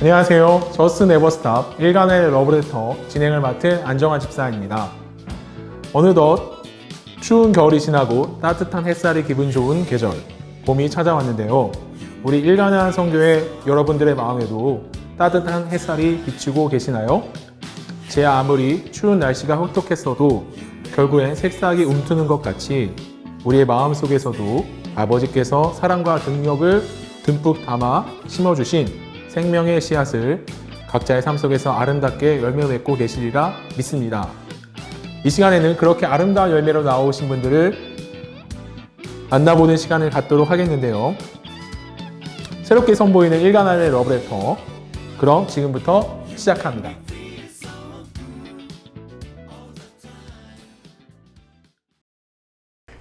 안녕하세요. 저스트 네버 스탑 일간의 러브레터 진행을 맡은 안정환 집사입니다. 어느덧 추운 겨울이 지나고 따뜻한 햇살이 기분 좋은 계절, 봄이 찾아왔는데요. 우리 일간의 성교회 여러분들의 마음에도 따뜻한 햇살이 비치고 계시나요? 제 아무리 추운 날씨가 혹독했어도 결국엔 색싹이 움트는 것 같이 우리의 마음 속에서도 아버지께서 사랑과 능력을 듬뿍 담아 심어주신 생명의 씨앗을 각자의 삶 속에서 아름답게 열매 맺고 계시리라 믿습니다. 이 시간에는 그렇게 아름다운 열매로 나오신 분들을 만나보는 시간을 갖도록 하겠는데요. 새롭게 선보이는 일간안의 러브레터, 그럼 지금부터 시작합니다.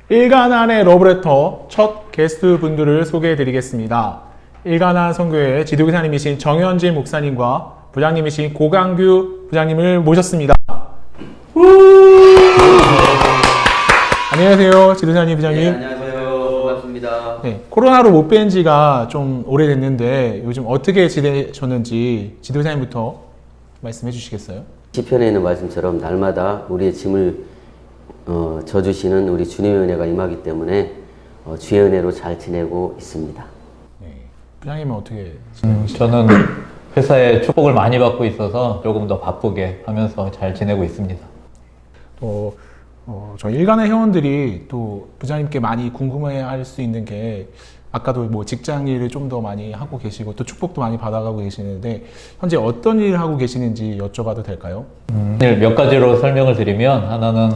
일간안의 러브레터 첫 게스트 분들을 소개해 드리겠습니다. 일간한 선교회 지도교사님이신 정현진 목사님과 부장님이신 고강규 부장님을 모셨습니다. 안녕하세요, 지도사님, 부장님. 네, 안녕하세요. 반갑습니다. 네, 코로나로 못 뵌 지가 좀 오래됐는데 요즘 어떻게 지내셨는지 지도사님부터 말씀해 주시겠어요? 시편에 있는 말씀처럼 날마다 우리의 짐을 져주시는 우리 주님의 은혜가 임하기 때문에 주의 은혜로 잘 지내고 있습니다. 부장님은 어떻게 저는 회사에 축복을 많이 받고 있어서 조금 더 바쁘게 하면서 잘 지내고 있습니다. 저희 일간의 회원들이 또 부장님께 많이 궁금해할 수 있는 게 아까도 뭐 직장 일을 좀 더 많이 하고 계시고 또 축복도 많이 받아가고 계시는데 현재 어떤 일을 하고 계시는지 여쭤봐도 될까요? 몇 가지로 설명을 드리면 하나는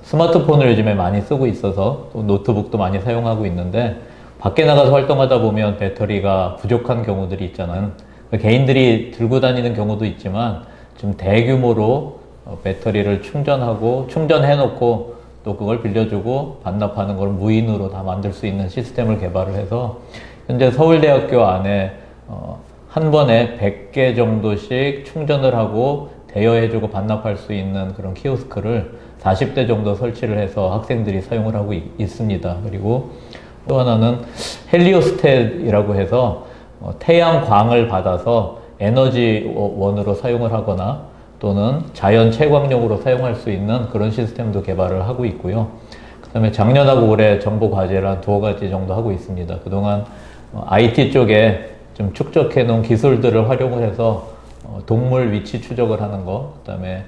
스마트폰을 요즘에 많이 쓰고 있어서 또 노트북도 많이 사용하고 있는데 밖에 나가서 활동하다 보면 배터리가 부족한 경우들이 있잖아요. 개인들이 들고 다니는 경우도 있지만 좀 대규모로 배터리를 충전해놓고 또 그걸 빌려주고 반납하는 걸 무인으로 다 만들 수 있는 시스템을 개발을 해서 현재 서울대학교 안에 한 번에 100개 정도씩 충전을 하고 대여해주고 반납할 수 있는 그런 키오스크를 40대 정도 설치를 해서 학생들이 사용을 하고 있습니다. 그리고 또 하나는 헬리오스탯이라고 해서 태양광을 받아서 에너지원으로 사용을 하거나 또는 자연 채광용으로 사용할 수 있는 그런 시스템도 개발을 하고 있고요. 그 다음에 작년하고 올해 정보 과제를 한 2가지 정도 하고 있습니다. 그동안 IT 쪽에 좀 축적해 놓은 기술들을 활용을 해서 동물 위치 추적을 하는 거, 그 다음에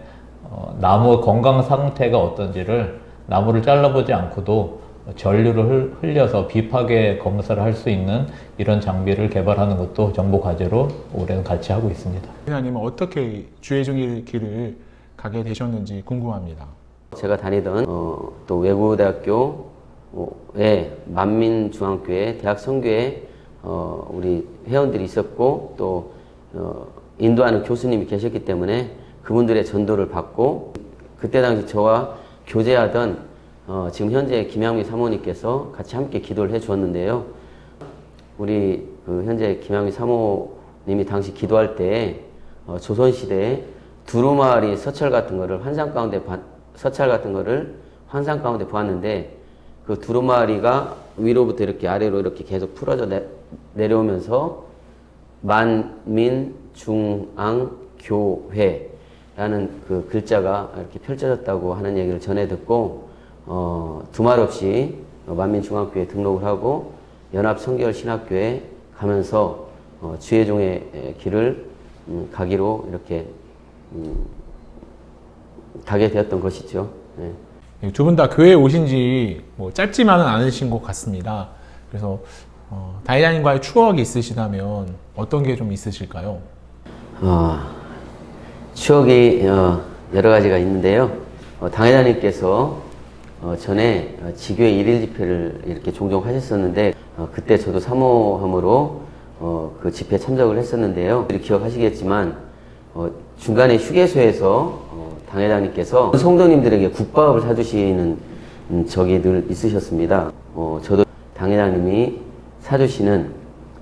나무 건강 상태가 어떤지를 나무를 잘라보지 않고도 전류를 흘려서 비파괴 검사를 할 수 있는 이런 장비를 개발하는 것도 정보 과제로 올해는 같이 하고 있습니다. 부장님은 어떻게 주의 길을 가게 되셨는지 궁금합니다. 제가 다니던 또 외국대학교의 만민중앙교회 대학 선교회 우리 회원들이 있었고 또 인도하는 교수님이 계셨기 때문에 그분들의 전도를 받고 그때 당시 저와 교제하던 지금 현재 김양미 사모님께서 같이 함께 기도를 해 주었는데요. 우리 현재 김양미 사모님이 당시 기도할 때 조선시대에 두루마리 서찰 같은 거를 환상 가운데 보았는데 그 두루마리가 위로부터 이렇게 아래로 이렇게 계속 풀어져 내려오면서 만민중앙교회라는 그 글자가 이렇게 펼쳐졌다고 하는 얘기를 전해 듣고 두말 없이 만민중앙교회에 등록을 하고 연합성결신학교에 가면서 주의 종의 길을 가기로 이렇게 가게 되었던 것이죠. 네. 두 분 다 교회에 오신 지 뭐 짧지만은 않으신 것 같습니다. 그래서 다이자님과의 추억이 있으시다면 어떤 게 좀 있으실까요? 추억이 여러 가지가 있는데요. 당회장님께서 전에 지교회 1일 집회를 이렇게 종종 하셨었는데 그때 저도 사모함으로 그 집회에 참석을 했었는데요. 기억하시겠지만 중간에 휴게소에서 당회장님께서 성도님들에게 국밥을 사주시는 적이 늘 있으셨습니다. 저도 당회장님이 사주시는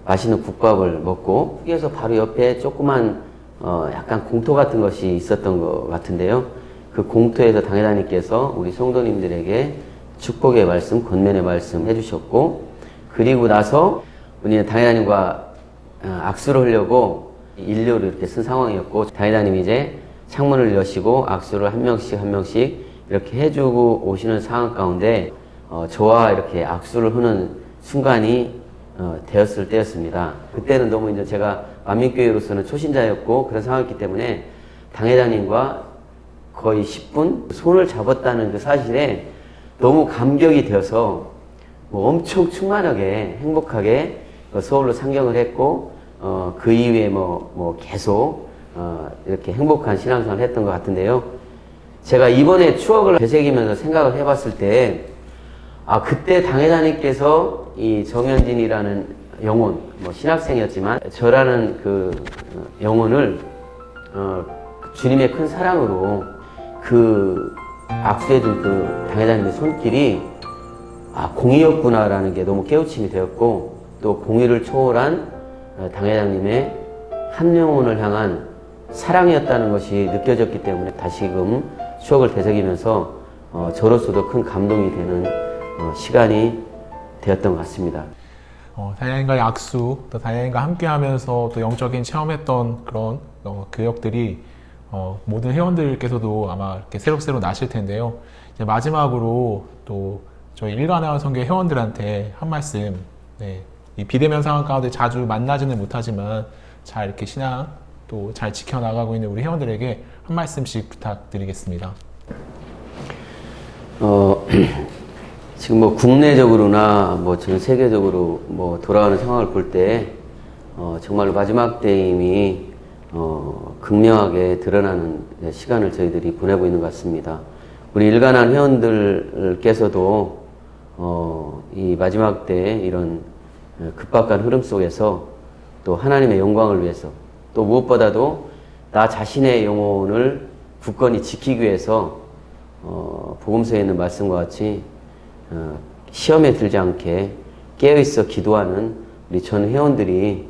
맛있는 국밥을 먹고 휴게소 바로 옆에 조그만 약간 공터 같은 것이 있었던 것 같은데요. 그 공터에서 당회장님께서 우리 성도님들에게 축복의 말씀, 권면의 말씀 해주셨고, 그리고 나서 우리는 당회장님과 악수를 하려고 인료를 이렇게 쓴 상황이었고, 당회장님이 이제 창문을 여시고 악수를 한 명씩 이렇게 해주고 오시는 상황 가운데 저와 이렇게 악수를 하는 순간이 되었을 때였습니다. 그때는 너무 이제 제가 만민교회로서는 초신자였고 그런 상황이었기 때문에 당회장님과 거의 10분 손을 잡았다는 그 사실에 너무 감격이 되어서 뭐 엄청 충만하게 행복하게 서울로 상경을 했고 그 이후에 뭐 계속 이렇게 행복한 신앙생활을 했던 것 같은데요. 제가 이번에 추억을 되새기면서 생각을 해봤을 때 그때 당회장님께서 이 정현진이라는 영혼, 뭐 신학생이었지만 저라는 그 영혼을 주님의 큰 사랑으로 그 악수해준 그 당회장님의 손길이 공의였구나라는 게 너무 깨우침이 되었고, 또 공의를 초월한 당회장님의 한 영혼을 향한 사랑이었다는 것이 느껴졌기 때문에 다시금 추억을 되새기면서 저로서도 큰 감동이 되는 시간이 되었던 것 같습니다. 당회장님과의 악수, 또 당회장님과 함께 하면서 또 영적인 체험했던 그런 교역들이 모든 회원들께서도 아마 이렇게 새록새록 나실 텐데요. 이제 마지막으로 또 저희 일간의 선교회 회원들한테 한 말씀, 이 비대면 상황 가운데 자주 만나지는 못하지만 잘 이렇게 신앙 또 잘 지켜나가고 있는 우리 회원들에게 한 말씀씩 부탁드리겠습니다. 지금 뭐 국내적으로나 뭐 전 세계적으로 뭐 돌아가는 상황을 볼 때 정말로 마지막 때임이 극명하게 드러나는 시간을 저희들이 보내고 있는 것 같습니다. 우리 일간한 회원들께서도 이 마지막 때 이런 급박한 흐름 속에서 또 하나님의 영광을 위해서, 또 무엇보다도 나 자신의 영혼을 굳건히 지키기 위해서 복음서에 있는 말씀과 같이 시험에 들지 않게 깨어있어 기도하는 우리 전 회원들이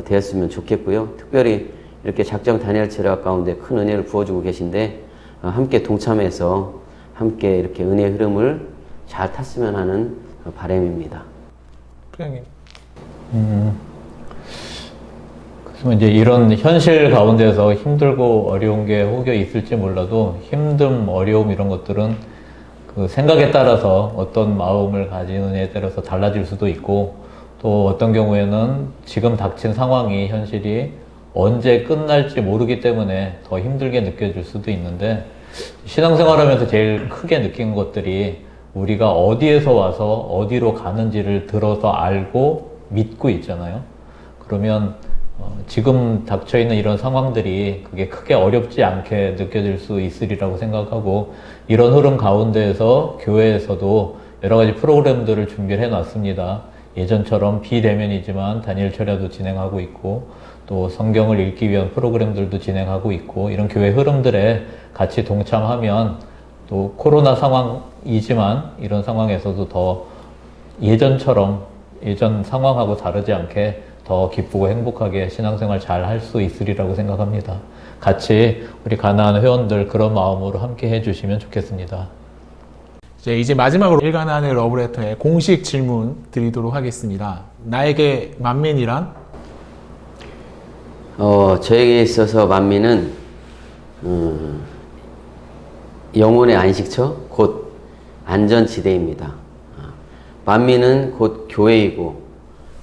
되었으면 좋겠고요. 특별히 이렇게 작정 다니엘 체력 가운데 큰 은혜를 부어주고 계신데 함께 동참해서 함께 이렇게 은혜의 흐름을 잘 탔으면 하는 바람입니다. 부장님. 그래서 이제 이런 현실 가운데서 힘들고 어려운 게 혹여 있을지 몰라도 힘듦, 어려움 이런 것들은 그 생각에 따라서 어떤 마음을 가지느냐에 따라서 달라질 수도 있고, 또 어떤 경우에는 지금 닥친 상황이 현실이 언제 끝날지 모르기 때문에 더 힘들게 느껴질 수도 있는데, 신앙생활하면서 제일 크게 느낀 것들이 우리가 어디에서 와서 어디로 가는지를 들어서 알고 믿고 있잖아요. 그러면 지금 닥쳐있는 이런 상황들이 그게 크게 어렵지 않게 느껴질 수 있으리라고 생각하고, 이런 흐름 가운데에서 교회에서도 여러 가지 프로그램들을 준비를 해놨습니다. 예전처럼 비대면이지만 단일 철야도 진행하고 있고, 또 성경을 읽기 위한 프로그램들도 진행하고 있고, 이런 교회 흐름들에 같이 동참하면 또 코로나 상황이지만 이런 상황에서도 더 예전처럼 예전 상황하고 다르지 않게 더 기쁘고 행복하게 신앙생활 잘 할 수 있으리라고 생각합니다. 같이 우리 가나안 회원들 그런 마음으로 함께 해주시면 좋겠습니다. 이제 마지막으로 일간한의 러브레터의 공식 질문 드리도록 하겠습니다. 나에게 만민이란? 저에게 있어서 만민은 영혼의 안식처, 곧 안전지대입니다. 만민은 곧 교회이고,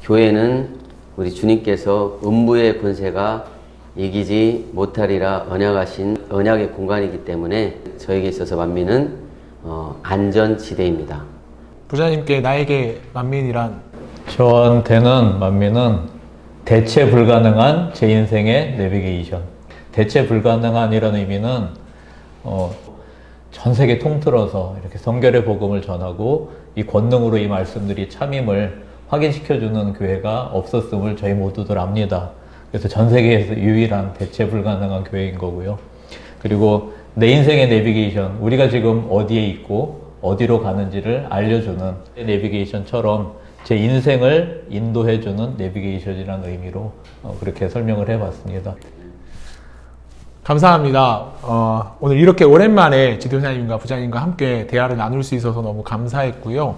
교회는 우리 주님께서 음부의 권세가 이기지 못하리라 언약하신 언약의 공간이기 때문에 저에게 있어서 만민은 안전지대입니다. 부자님께 나에게 만민이란? 저한테는 만민은 대체 불가능한 제 인생의 내비게이션. 대체 불가능한이라는 의미는 전 세계 통틀어서 이렇게 성결의 복음을 전하고 이 권능으로 이 말씀들이 참임을 확인시켜주는 교회가 없었음을 저희 모두들 압니다. 그래서 전 세계에서 유일한 대체 불가능한 교회인 거고요. 그리고 내 인생의 내비게이션, 우리가 지금 어디에 있고 어디로 가는지를 알려주는 내비게이션처럼 제 인생을 인도해주는 내비게이션이라는 의미로 그렇게 설명을 해봤습니다. 감사합니다. 오늘 이렇게 오랜만에 지도자님과 부자님과 함께 대화를 나눌 수 있어서 너무 감사했고요.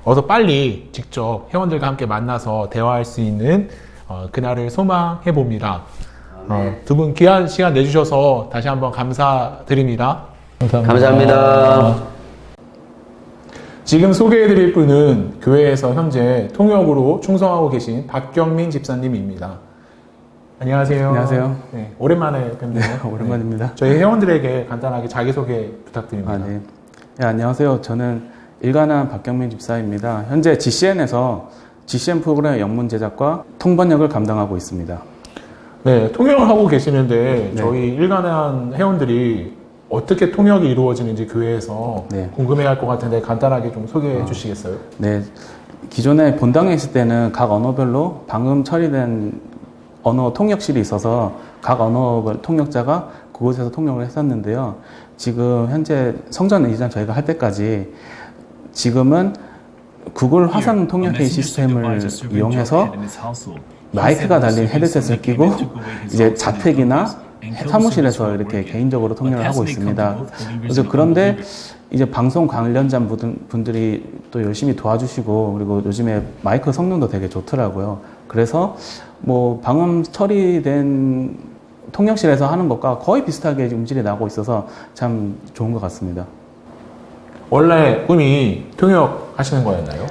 어서 빨리 직접 회원들과 함께 만나서 대화할 수 있는 그날을 소망해 봅니다. 두 분 귀한 시간 내주셔서 다시 한번 감사드립니다. 감사합니다. 지금 소개해드릴 분은 교회에서 현재 통역으로 충성하고 계신 박경민 집사님입니다. 안녕하세요. 안녕하세요. 네, 오랜만에 뵙네요. 오랜만입니다. 저희 회원들에게 간단하게 자기소개 부탁드립니다. 네. 네, 안녕하세요. 저는 일간한 박경민 집사입니다. 현재 GCN에서 GCN 프로그램 영문 제작과 통번역을 감당하고 있습니다. 네, 통역을 하고 계시는데 네. 저희 일간한 회원들이 어떻게 통역이 이루어지는지 교회에서 네. 궁금해할 것 같은데 간단하게 좀 소개해 주시겠어요? 네, 기존에 본당에 있을 때는 각 언어별로 방금 처리된 언어 통역실이 있어서 각 언어별 통역자가 그곳에서 통역을 했었는데요. 지금 현재 성전 이전 저희가 할 때까지 지금은 구글 화상 통역 회의 시스템을 이용해서 마이크가 달린 헤드셋을 끼고 이제 자택이나 사무실에서 이렇게 개인적으로 통역을 하고 있습니다. 그래서 그런데 이제 방송 관련자 분들이 또 열심히 도와주시고 그리고 요즘에 마이크 성능도 되게 좋더라고요. 그래서 뭐 방음 처리된 통역실에서 하는 것과 거의 비슷하게 음질이 나고 있어서 참 좋은 것 같습니다. 원래 꿈이 통역 하시는 거였나요?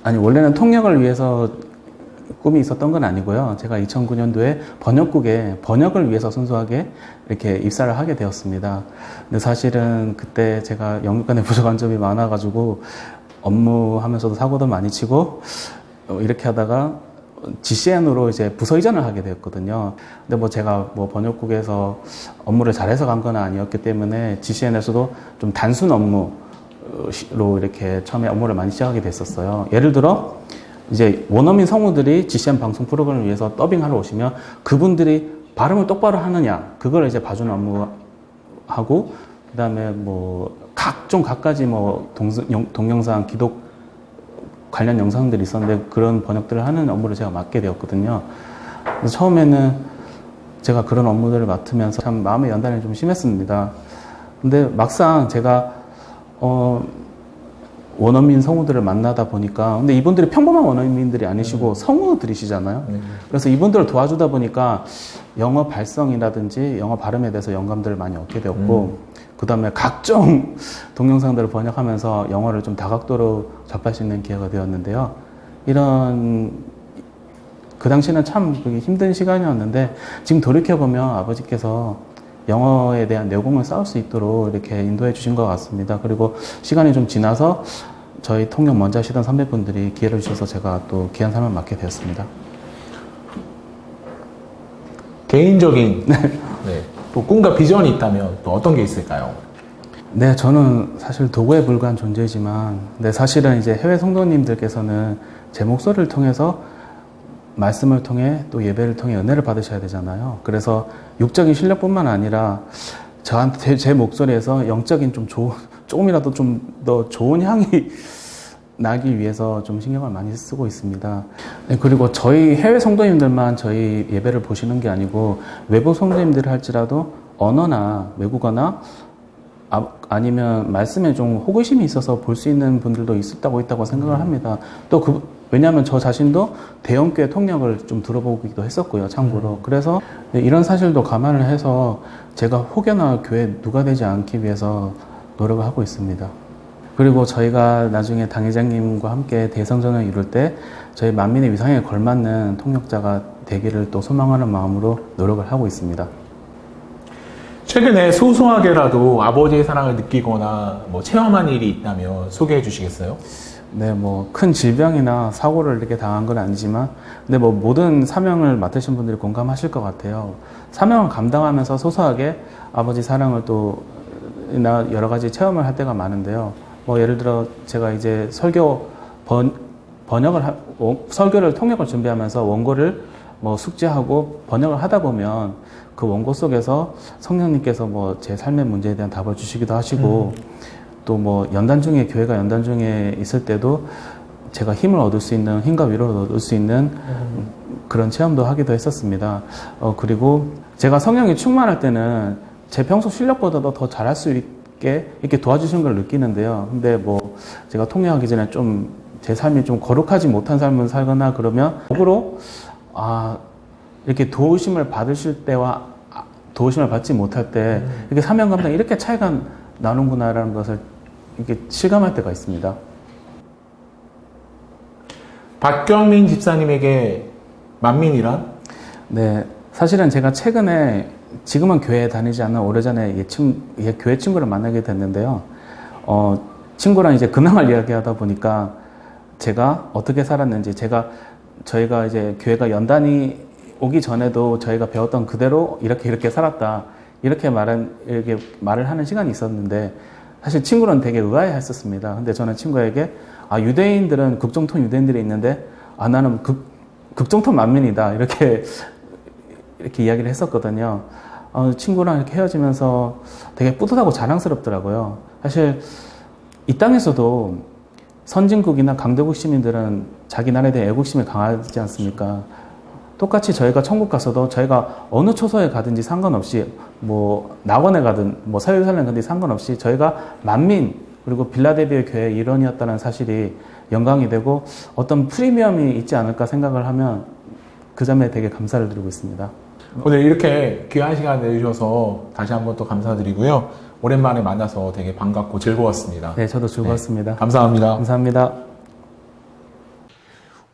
아니, 원래는 통역을 위해서 꿈이 있었던 건 아니고요. 제가 2009년도에 번역국에 번역을 위해서 순수하게 이렇게 입사를 하게 되었습니다. 근데 사실은 그때 제가 영육간에 부족한 점이 많아가지고 업무하면서도 사고도 많이 치고 이렇게 하다가 GCN으로 이제 부서 이전을 하게 되었거든요. 근데 뭐 제가 뭐 번역국에서 업무를 잘해서 간 건 아니었기 때문에 GCN에서도 좀 단순 업무로 이렇게 처음에 업무를 많이 시작하게 됐었어요. 예를 들어 이제 원어민 성우들이 GCN 방송 프로그램을 위해서 더빙하러 오시면 그분들이 발음을 똑바로 하느냐 그걸 이제 봐주는 업무하고 그다음에 뭐 각가지 뭐 동영상 기독 관련 영상들이 있었는데 그런 번역들을 하는 업무를 제가 맡게 되었거든요. 그래서 처음에는 제가 그런 업무들을 맡으면서 참 마음의 연단이 좀 심했습니다. 근데 막상 제가 원어민 성우들을 만나다 보니까 근데 이분들이 평범한 원어민들이 아니시고 성우들이시잖아요. 그래서 이분들을 도와주다 보니까 영어 발성이라든지 영어 발음에 대해서 영감들을 많이 얻게 되었고 그 다음에 각종 동영상들을 번역하면서 영어를 좀 다각도로 접할 수 있는 기회가 되었는데요. 그 당시에는 참 힘든 시간이었는데 지금 돌이켜보면 아버지께서 영어에 대한 내공을 쌓을 수 있도록 이렇게 인도해 주신 것 같습니다. 그리고 시간이 좀 지나서 저희 통역 먼저 하시던 선배분들이 기회를 주셔서 제가 또 귀한 삶을 맡게 되었습니다. 개인적인 또 꿈과 비전이 있다면 또 어떤 게 있을까요? 네, 저는 사실 도구에 불과한 존재지만, 근데 사실은 이제 해외 성도님들께서는 제 목소리를 통해서 말씀을 통해 또 예배를 통해 은혜를 받으셔야 되잖아요. 그래서 육적인 실력뿐만 아니라 저한테 제 목소리에서 영적인 조금이라도 좀 더 좋은 향이 나기 위해서 좀 신경을 많이 쓰고 있습니다. 네, 그리고 저희 해외 성도님들만 저희 예배를 보시는 게 아니고 외부 성도님들 할지라도 언어나 외국어나 아니면 말씀에 좀 호기심이 있어서 볼 수 있는 분들도 있다고 생각을 합니다. 또 왜냐하면 저 자신도 대형교회 통역을 좀 들어보기도 했었고요, 참고로. 그래서 이런 사실도 감안을 해서 제가 혹여나 교회 누가 되지 않기 위해서 노력을 하고 있습니다. 그리고 저희가 나중에 당회장님과 함께 대성전을 이룰 때 저희 만민의 위상에 걸맞는 통역자가 되기를 또 소망하는 마음으로 노력을 하고 있습니다. 최근에 소소하게라도 아버지의 사랑을 느끼거나 뭐 체험한 일이 있다면 소개해 주시겠어요? 네, 뭐 큰 질병이나 사고를 이렇게 당한 건 아니지만, 근데 뭐 모든 사명을 맡으신 분들이 공감하실 것 같아요. 사명을 감당하면서 소소하게 아버지 사랑을 또 여러 가지 체험을 할 때가 많은데요. 뭐 예를 들어 제가 이제 설교를 통역을 준비하면서 원고를 뭐 숙지하고 번역을 하다 보면 그 원고 속에서 성령님께서 뭐 제 삶의 문제에 대한 답을 주시기도 하시고 또 뭐 교회가 연단 중에 있을 때도 제가 힘을 얻을 수 있는, 힘과 위로를 얻을 수 있는 그런 체험도 하기도 했었습니다. 그리고 제가 성령이 충만할 때는 제 평소 실력보다도 더 잘할 수 있게 이렇게 도와주시는 걸 느끼는데요. 근데 뭐 제가 통역하기 전에 좀 제 삶이 좀 거룩하지 못한 삶을 살거나 그러면 역으로 이렇게 도우심을 받으실 때와 도우심을 받지 못할 때 이렇게 사명 감당이 이렇게 차이가 나는구나라는 것을 이렇게 실감할 때가 있습니다. 박경민 집사님에게 만민이란? 네, 사실은 제가 최근에 지금은 교회에 다니지 않는 오래전에 교회 친구를 만나게 됐는데요. 친구랑 이제 근황을 이야기하다 보니까 제가 어떻게 살았는지, 저희가 이제 교회가 연단이 오기 전에도 저희가 배웠던 그대로 이렇게 살았다. 이렇게 말을 하는 시간이 있었는데, 사실 친구는 되게 의아해 했었습니다. 근데 저는 친구에게, 유대인들은 극정통 유대인들이 있는데, 나는 극정통 만민이다. 이렇게 이야기를 했었거든요. 친구랑 이렇게 헤어지면서 되게 뿌듯하고 자랑스럽더라고요. 사실 이 땅에서도 선진국이나 강대국 시민들은 자기 나라에 대한 애국심이 강하지 않습니까? 똑같이 저희가 천국 가서도 저희가 어느 초소에 가든지 상관없이 낙원에 가든 사회살렘 가든지 상관없이 저희가 만민 그리고 빌라델비아 교회의 일원이었다는 사실이 영광이 되고 어떤 프리미엄이 있지 않을까 생각을 하면 그 점에 되게 감사를 드리고 있습니다. 오늘 이렇게 귀한 시간 내주셔서 다시 한번 또 감사드리고요. 오랜만에 만나서 되게 반갑고 즐거웠습니다. 네, 저도 즐거웠습니다. 네, 감사합니다. 감사합니다.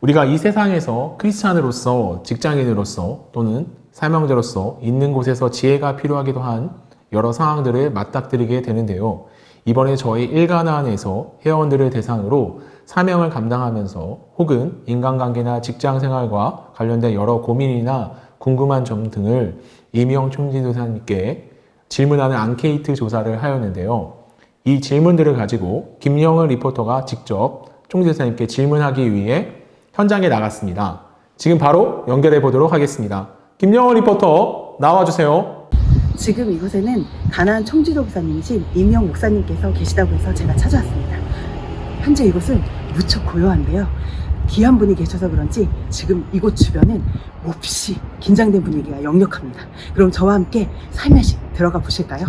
우리가 이 세상에서 크리스찬으로서, 직장인으로서 또는 사명자로서 있는 곳에서 지혜가 필요하기도 한 여러 상황들을 맞닥뜨리게 되는데요. 이번에 저희 일가나안에서 회원들을 대상으로 사명을 감당하면서 혹은 인간관계나 직장생활과 관련된 여러 고민이나 궁금한 점 등을 이명 총지도사님께 질문하는 앙케이트 조사를 하였는데요. 이 질문들을 가지고 김영은 리포터가 직접 총지도사님께 질문하기 위해 현장에 나갔습니다. 지금 바로 연결해 보도록 하겠습니다. 김영은 리포터 나와주세요. 지금 이곳에는 가나안 총지도 목사님이신 이명 목사님께서 계시다고 해서 제가 찾아왔습니다. 현재 이곳은 무척 고요한데요. 귀한 분이 계셔서 그런지 지금 이곳 주변은 몹시 긴장된 분위기가 역력합니다. 그럼 저와 함께 살며시 들어가 보실까요?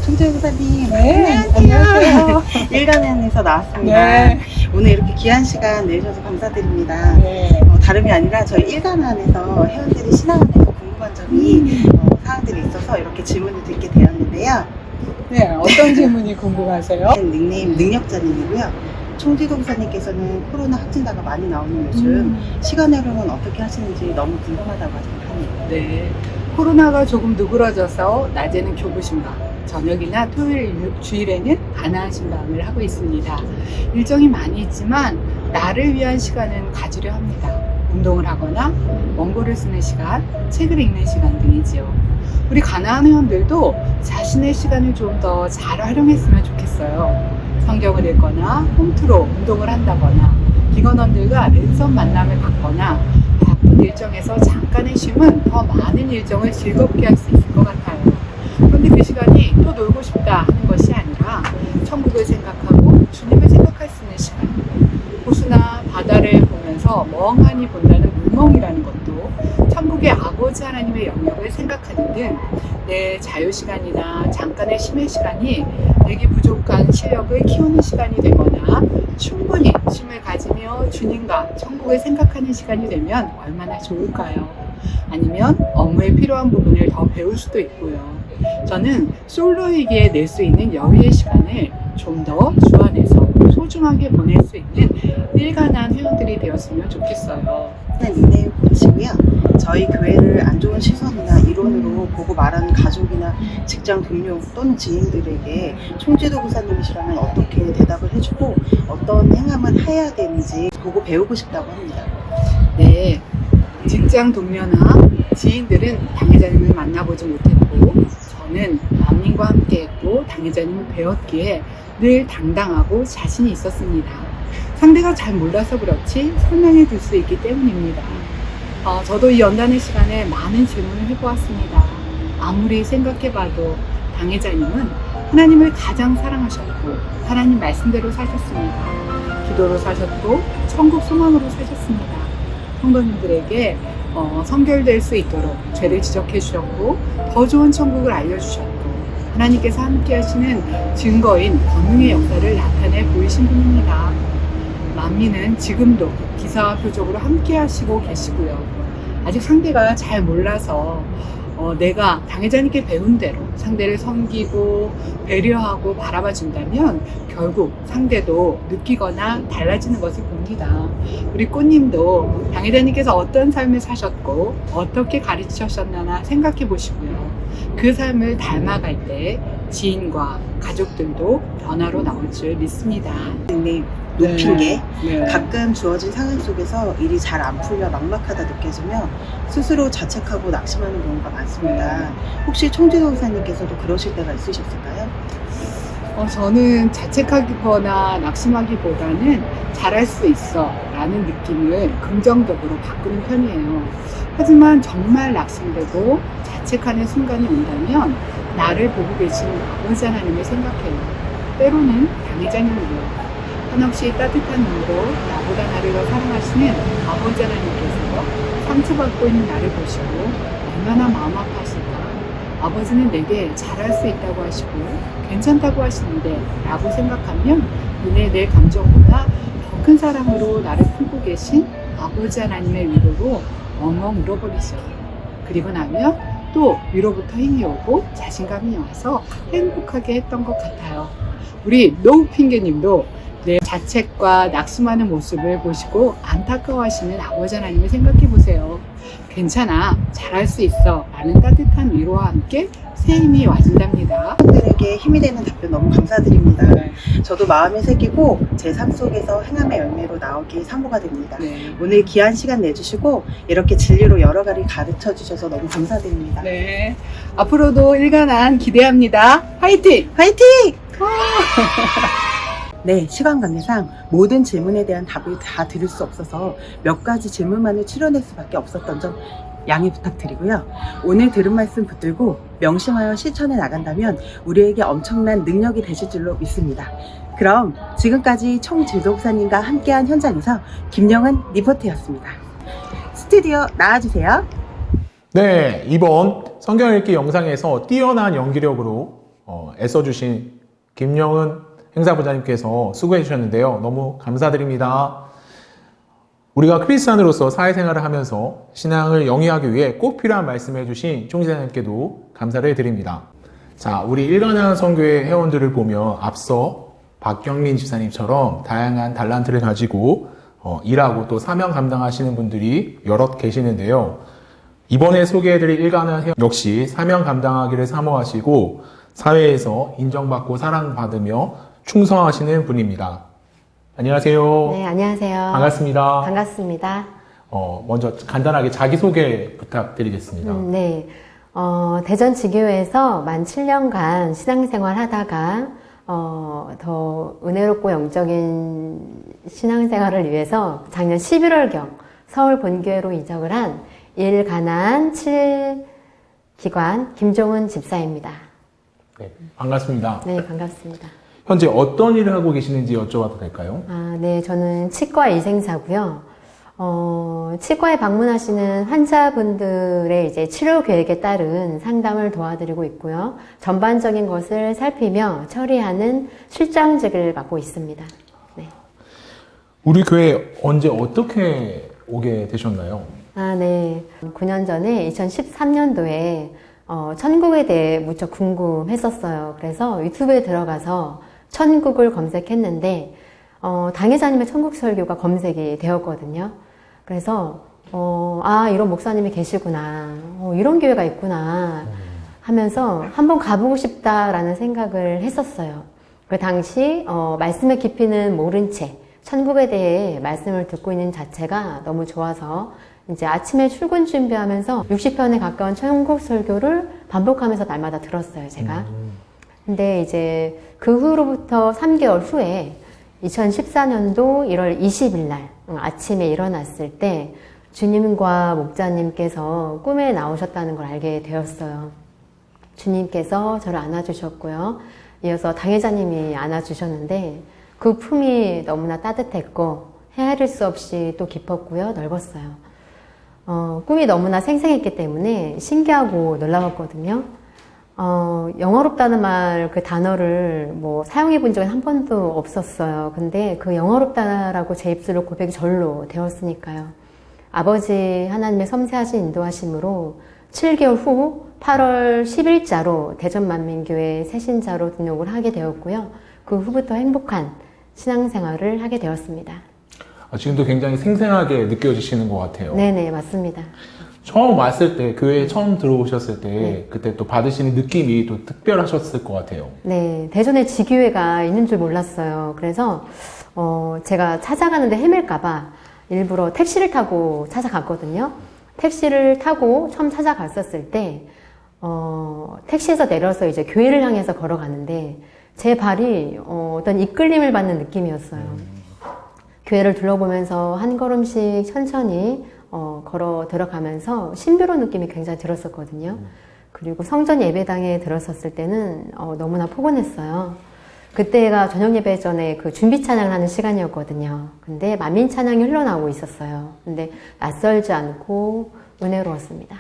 총재 목사님, 네, 안녕하세요. 일간에서 나왔습니다. 네. 오늘 이렇게 귀한 시간 내주셔서 감사드립니다. 네. 다름이 아니라 저희 일간안에서 회원들이 신앙에 대해서 궁금한 점이 사항들이 있어서 이렇게 질문을 드리게 되었는데요. 네, 어떤 질문이 궁금하세요? 닉네임 능력자님이고요. 총지도 목사님께서는 코로나 확진자가 많이 나오는 요즘 시간 활용은 어떻게 하시는지 너무 궁금하다고 생각합니다. 네. 코로나가 조금 누그러져서 낮에는 교부신방, 저녁이나 토요일, 주일에는 가나안 신방을 하고 있습니다. 일정이 많이 있지만 나를 위한 시간은 가지려 합니다. 운동을 하거나 원고를 쓰는 시간, 책을 읽는 시간 등이지요. 우리 가나안 회원들도 자신의 시간을 좀 더 잘 활용했으면 좋겠어요. 성경을 읽거나 홈트로 운동을 한다거나 비건원들과 랜선 만남을 갖거나 바쁜 일정에서 잠깐의 쉼은 더 많은 일정을 즐겁게 할 수 있을 것 같아요. 그런데 그 시간이 또 놀고 싶다 하는 것이 아니라 천국을 생각하고 주님을 생각할 수 있는 시간. 호수나 바다를 보면서 멍하니 본다는 물멍이라는 것도 천국의 아버지 하나님의 영역을 생각하는 등 내 자유시간이나 잠깐의 쉼의 시간이 내게 부족한 실력을 키우는 시간이 되거나 충분히 쉼을 가지며 주님과 천국을 생각하는 시간이 되면 얼마나 좋을까요? 아니면 업무에 필요한 부분을 더 배울 수도 있고요. 저는 솔로이기에 낼 수 있는 여유의 시간을 좀 더 주안해서 소중하게 보낼 수 있는 일가나안 회원들이 되었으면 좋겠어요. 닉네임 코치고요. 저희 교회를 안 좋은 시선이나 이론으로 보고 말하는 가족이나 직장 동료 또는 지인들에게 총지도 교사님이시라면 어떻게 대답을 해주고 어떤 행함을 해야 되는지 보고 배우고 싶다고 합니다. 네, 직장 동료나 지인들은 당회자님을 만나보지 못했고 저는 만민과 함께했고 당회자님을 배웠기에 늘 당당하고 자신이 있었습니다. 상대가 잘 몰라서 그렇지 설명해 줄 수 있기 때문입니다. 저도 이 연단의 시간에 많은 질문을 해보았습니다. 아무리 생각해봐도 당회자님은 하나님을 가장 사랑하셨고 하나님 말씀대로 사셨습니다. 기도로 사셨고 천국 소망으로 사셨습니다. 성도님들에게 성결될 수 있도록 죄를 지적해 주셨고 더 좋은 천국을 알려주셨고 하나님께서 함께 하시는 증거인 권능의 역사를 나타내 보이신 분입니다. 만민은 지금도 기사와 표적으로 함께 하시고 계시고요. 아직 상대가 잘 몰라서 내가 당회자님께 배운 대로 상대를 섬기고 배려하고 바라봐 준다면 결국 상대도 느끼거나 달라지는 것을 봅니다. 우리 꽃님도 당회자님께서 어떤 삶을 사셨고 어떻게 가르치셨나 생각해 보시고요. 그 삶을 닮아갈 때 지인과 가족들도 변화로 나올 줄 믿습니다. 네, 높인 게 네. 가끔 주어진 상황 속에서 일이 잘 안 풀려 막막하다 느껴지며 스스로 자책하고 낙심하는 경우가 많습니다. 혹시 총지도 의사님께서도 그러실 때가 있으셨을까요? 저는 자책하거나 낙심하기보다는 잘할 수 있어 라는 느낌을 긍정적으로 바꾸는 편이에요. 하지만 정말 낙심되고 자책하는 순간이 온다면 나를 보고 계신 아버지 하나님을 생각해요. 때로는 당회자님으로요. 한없이 따뜻한 눈으로 나보다 나를 더 사랑하시는 아버지 하나님께서 상처받고 있는 나를 보시고 얼마나 마음 아파하실까. 아버지는 내게 잘할 수 있다고 하시고 괜찮다고 하시는데 라고 생각하면 이내 내 감정보다 더 큰 사랑으로 나를 품고 계신 아버지 하나님의 위로로 엉엉 울어버리죠. 그리고 나면 또 위로부터 힘이 오고 자신감이 와서 행복하게 했던 것 같아요. 우리 노우핑계님도 내 자책과 낙심하는 모습을 보시고 안타까워하시는 아버지 하나님을 생각해 보세요. 괜찮아, 잘할 수 있어 라는 따뜻한 위로와 함께 새 힘이 와준답니다. 분들에게 힘이 되는 답변 너무 감사드립니다. 저도 마음에 새기고 제 삶 속에서 행함의 열매로 나오기 사모가 됩니다. 네. 오늘 귀한 시간 내주시고 이렇게 진리로 여러 가지 가르쳐 주셔서 너무 감사드립니다. 네. 앞으로도 일간한 기대합니다. 화이팅! 화이팅! 네, 시간 관계상 모든 질문에 대한 답을 다 드릴 수 없어서 몇 가지 질문만을 추려낼 수밖에 없었던 점 양해 부탁드리고요. 오늘 들은 말씀 붙들고 명심하여 실천해 나간다면 우리에게 엄청난 능력이 되실 줄로 믿습니다. 그럼 지금까지 총지도사님과 함께한 현장에서 김영은 리포터였습니다. 스튜디오 나와주세요. 네, 이번 성경 읽기 영상에서 뛰어난 연기력으로 애써주신 김영은 행사부장님께서 수고해 주셨는데요. 너무 감사드립니다. 우리가 크리스찬으로서 사회생활을 하면서 신앙을 영위하기 위해 꼭 필요한 말씀해 주신 총지사님께도 감사를 드립니다. 자, 우리 일간한 선교회 회원들을 보면 앞서 박경린 집사님처럼 다양한 달란트를 가지고 일하고 또 사명 감당하시는 분들이 여럿 계시는데요. 이번에 소개해드릴 일간한 회원 역시 사명 감당하기를 사모하시고 사회에서 인정받고 사랑받으며 충성하시는 분입니다. 안녕하세요. 네, 안녕하세요. 반갑습니다. 반갑습니다. 먼저 간단하게 자기소개 부탁드리겠습니다. 네. 대전 지교회에서 만 7년간 신앙생활 하다가, 더 은혜롭고 영적인 신앙생활을 위해서 작년 11월경 서울 본교회로 이적을 한 일가난 7기관 김종은 집사입니다. 네, 반갑습니다. 네, 반갑습니다. 현재 어떤 일을 하고 계시는지 여쭤봐도 될까요? 네, 저는 치과 위생사고요. 치과에 방문하시는 환자분들의 이제 치료 계획에 따른 상담을 도와드리고 있고요. 전반적인 것을 살피며 처리하는 실장직을 맡고 있습니다. 네. 우리 교회 언제 어떻게 오게 되셨나요? 네. 9년 전에 2013년도에 천국에 대해 무척 궁금했었어요. 그래서 유튜브에 들어가서 천국을 검색했는데 당회자님의 천국 설교가 검색이 되었거든요. 그래서 이런 목사님이 계시구나, 이런 교회가 있구나 하면서 한번 가보고 싶다라는 생각을 했었어요. 그 당시 말씀의 깊이는 모른 채 천국에 대해 말씀을 듣고 있는 자체가 너무 좋아서 이제 아침에 출근 준비하면서 60편에 가까운 천국 설교를 반복하면서 날마다 들었어요, 제가. 근데 이제 그 후로부터 3개월 후에 2014년도 1월 20일 날 아침에 일어났을 때 주님과 목자님께서 꿈에 나오셨다는 걸 알게 되었어요. 주님께서 저를 안아주셨고요. 이어서 당회자님이 안아주셨는데 그 품이 너무나 따뜻했고 헤아릴 수 없이 또 깊었고요. 넓었어요. 꿈이 너무나 생생했기 때문에 신기하고 놀라웠거든요. 영어롭다는 말, 그 단어를 뭐 사용해 본 적은 한 번도 없었어요. 근데 그 영어롭다라고 제 입술로 고백이 절로 되었으니까요. 아버지 하나님의 섬세하신 인도하심으로 7개월 후 8월 10일자로 대전만민교회 새신자로 등록을 하게 되었고요. 그 후부터 행복한 신앙생활을 하게 되었습니다. 지금도 굉장히 생생하게 느껴지시는 것 같아요. 네네, 맞습니다. 처음 왔을 때, 교회에 처음 들어오셨을 때, 네. 그때 또 받으시는 느낌이 또 특별하셨을 것 같아요. 네, 대전에 지교회가 있는 줄 몰랐어요. 그래서 제가 찾아가는데 헤맬까봐 일부러 택시를 타고 찾아갔거든요. 택시를 타고 처음 찾아갔었을 때 택시에서 내려서 이제 교회를 향해서 걸어가는데 제 발이 어떤 이끌림을 받는 느낌이었어요. 교회를 둘러보면서 한 걸음씩 천천히 걸어 들어가면서 신비로운 느낌이 굉장히 들었었거든요. 그리고 성전 예배당에 들어섰을 때는 너무나 포근했어요. 그때가 저녁 예배 전에 그 준비 찬양을 하는 시간이었거든요. 근데 만민 찬양이 흘러나오고 있었어요. 근데 낯설지 않고 은혜로웠습니다.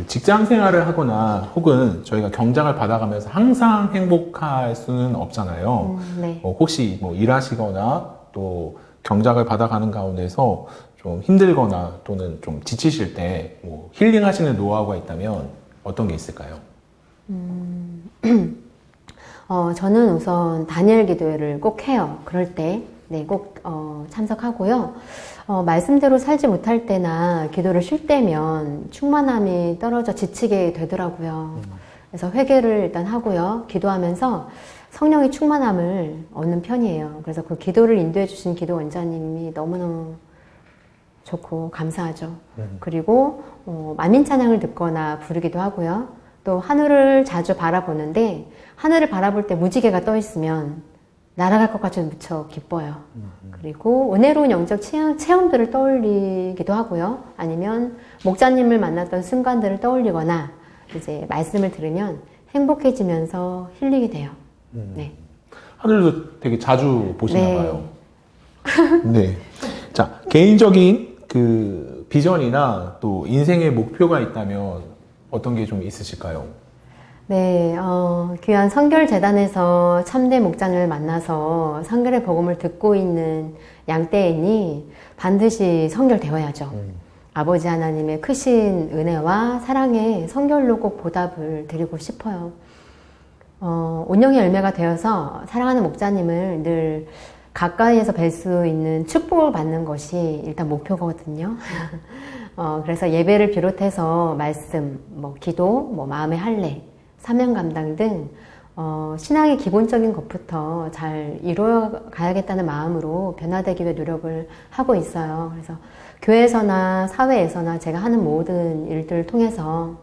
직장 생활을 하거나 혹은 저희가 경작을 받아가면서 항상 행복할 수는 없잖아요. 네. 혹시 뭐 일하시거나 또 경작을 받아가는 가운데서 좀 힘들거나 또는 좀 지치실 때 뭐 힐링하시는 노하우가 있다면 어떤 게 있을까요? 저는 우선 다니엘 기도회를 꼭 해요. 그럴 때, 네, 꼭 참석하고요. 말씀대로 살지 못할 때나 기도를 쉴 때면 충만함이 떨어져 지치게 되더라고요. 그래서 회개를 일단 하고요. 기도하면서 성령의 충만함을 얻는 편이에요. 그래서 그 기도를 인도해 주신 기도 원장님이 너무너무 좋고 감사하죠. 그리고 만민 찬양을 듣거나 부르기도 하고요. 또 하늘을 자주 바라보는데 하늘을 바라볼 때 무지개가 떠 있으면 날아갈 것 같이 무척 기뻐요. 그리고 은혜로운 영적 체험들을 떠올리기도 하고요. 아니면 목자님을 만났던 순간들을 떠올리거나 이제 말씀을 들으면 행복해지면서 힐링이 돼요. 네. 하늘도 되게 자주 보시나 네. 봐요. 네. 자, 개인적인 그 비전이나 또 인생의 목표가 있다면 어떤 게 좀 있으실까요? 네, 귀한 성결재단에서 참된 목자님을 만나서 성결의 복음을 듣고 있는 양떼인이 반드시 성결되어야죠. 아버지 하나님의 크신 은혜와 사랑에 성결로 꼭 보답을 드리고 싶어요. 운영의 열매가 되어서 사랑하는 목자님을 늘 가까이에서 뵐 수 있는 축복을 받는 것이 일단 목표거든요. 그래서 예배를 비롯해서 말씀, 뭐 기도, 뭐 마음의 할례, 사명 감당 등 신앙의 기본적인 것부터 잘 이루어 가야겠다는 마음으로 변화되기 위해 노력을 하고 있어요. 그래서 교회에서나 사회에서나 제가 하는 모든 일들을 통해서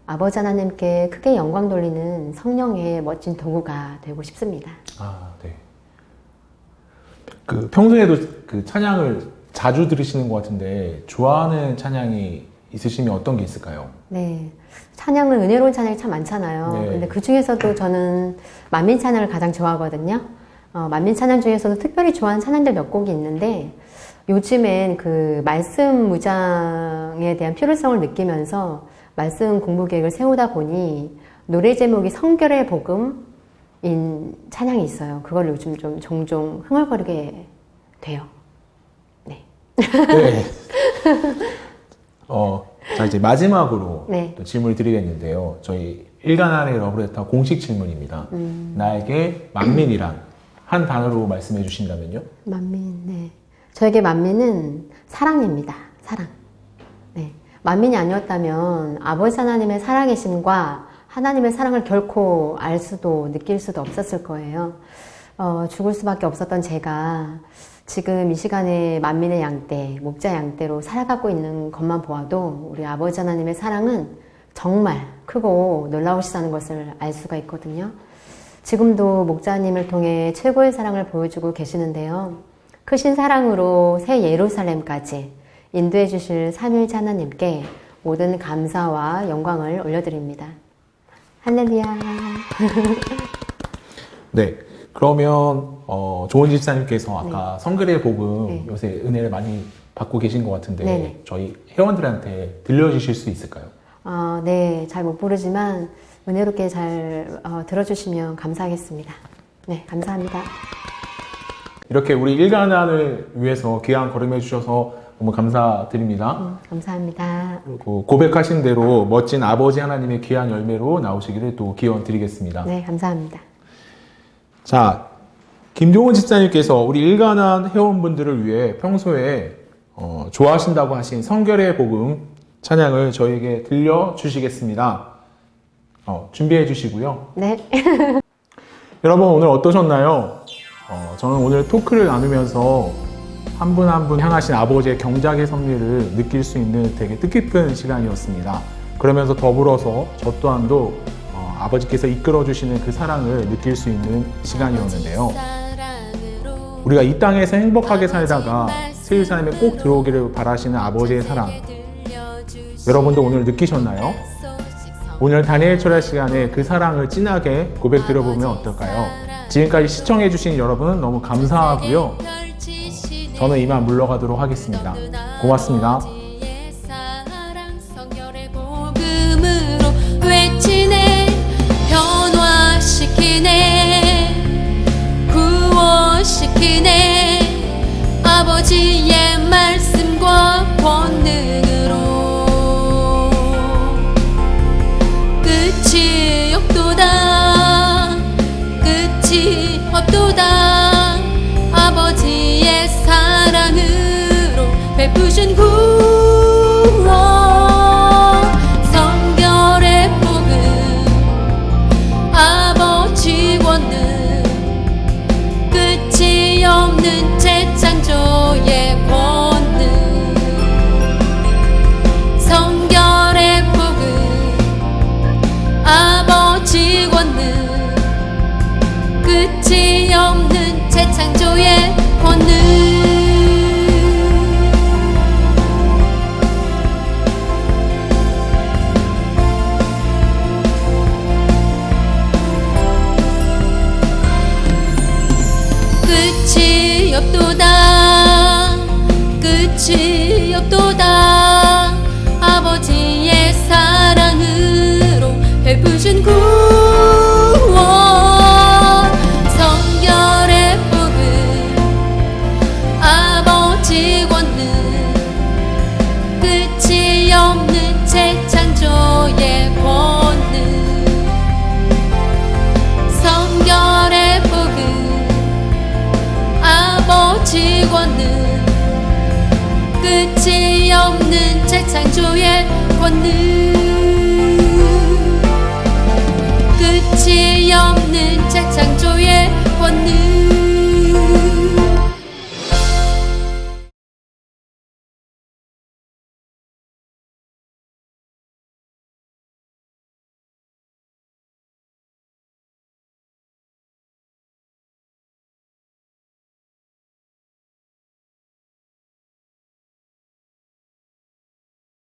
아버지 하나님께 크게 영광 돌리는 성령의 멋진 도구가 되고 싶습니다. 아, 네. 그 평소에도 그 찬양을 자주 들으시는 것 같은데 좋아하는 찬양이 있으시면 어떤 게 있을까요? 네. 찬양은 은혜로운 찬양이 참 많잖아요. 네. 근데 그 중에서도 저는 만민 찬양을 가장 좋아하거든요. 만민 찬양 중에서도 특별히 좋아하는 찬양들 몇 곡이 있는데 요즘엔 그 말씀 무장에 대한 필요성을 느끼면서 말씀 공부 계획을 세우다 보니 노래 제목이 성결의 복음인 찬양이 있어요. 그걸 요즘 좀 종종 흥얼거리게 돼요. 네. 네. 자, 이제 마지막으로 네. 또 질문을 드리겠는데요. 저희 일간안의 러브레터 공식 질문입니다. 나에게 만민이란 한 단어로 말씀해 주신다면요? 만민, 네. 저에게 만민은 사랑입니다. 사랑. 네. 만민이 아니었다면 아버지 하나님의 살아계심과 하나님의 사랑을 결코 알 수도 느낄 수도 없었을 거예요. 죽을 수밖에 없었던 제가 지금 이 시간에 만민의 양떼, 목자 양떼로 살아가고 있는 것만 보아도 우리 아버지 하나님의 사랑은 정말 크고 놀라우시다는 것을 알 수가 있거든요. 지금도 목자님을 통해 최고의 사랑을 보여주고 계시는데요. 크신 사랑으로 새 예루살렘까지 인도해 주실 삼위일체 하나님께 모든 감사와 영광을 올려드립니다. 할렐루야. 네. 그러면 조은 집사님께서 아까 성결의 복음 네. 요새 은혜를 많이 받고 계신 것 같은데 네네. 저희 회원들한테 들려주실 수 있을까요? 네, 잘 못 부르지만 은혜롭게 잘 들어주시면 감사하겠습니다. 네, 감사합니다. 이렇게 우리 일가난을 위해서 귀한 걸음해 주셔서 너무 감사드립니다. 감사합니다. 그리고 고백하신 대로 멋진 아버지 하나님의 귀한 열매로 나오시기를 또 기원 드리겠습니다. 네, 감사합니다. 자, 김종훈 집사님께서 우리 일가난 회원분들을 위해 평소에 좋아하신다고 하신 성결의 복음 찬양을 저에게 들려주시겠습니다. 준비해 주시고요. 네. 여러분 오늘 어떠셨나요? 저는 오늘 토크를 나누면서 한 분 한 분 향하신 아버지의 경작의 섭리를 느낄 수 있는 되게 뜻깊은 시간이었습니다. 그러면서 더불어서 저 또한도 아버지께서 이끌어 주시는 그 사랑을 느낄 수 있는 시간이었는데요. 우리가 이 땅에서 행복하게 살다가 세일사람에 꼭 들어오기를 바라시는 아버지의 사랑, 여러분도 오늘 느끼셨나요? 오늘 다니엘 철야 시간에 그 사랑을 진하게 고백 드려보면 어떨까요? 지금까지 시청해주신 여러분 너무 감사하고요. 저는 이만 물러가도록 하겠습니다. 고맙습니다. 외치네, 변화시키네, 구원시키네, 아버지의 말씀과 권능으로. 끝이 없도다, 끝이 없도다, 아버지의 사랑으로 베푸신 구원, 성결의 복음, 아버지 권능, 끝이 없는 재창조의 권능, 성결의 복음, 아버지 권능, 끝이 없는 재창조의 권능. 끝이 없도다, 끝이 없도다, 아버지의 사랑으로 베푸신 구원, 성결의 복음, 아버지 권능, 끝이 없는 재창조의 권능, 성결의 복음, 아버지 권능, 끝이 없는 재창조의